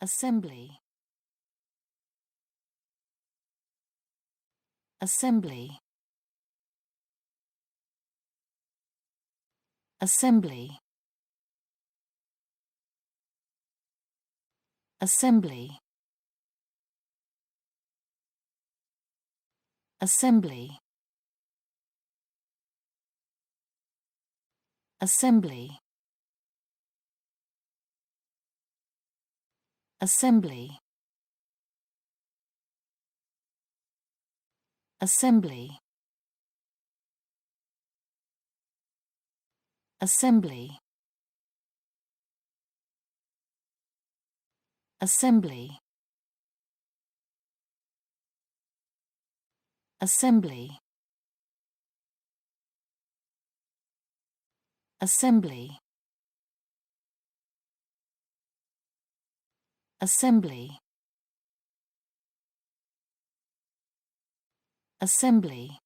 Assembly. Assembly. Assembly. Assembly. Assembly. Assembly. Assembly. Assembly. Assembly. Assembly. Assembly. Assembly. Assembly. Assembly.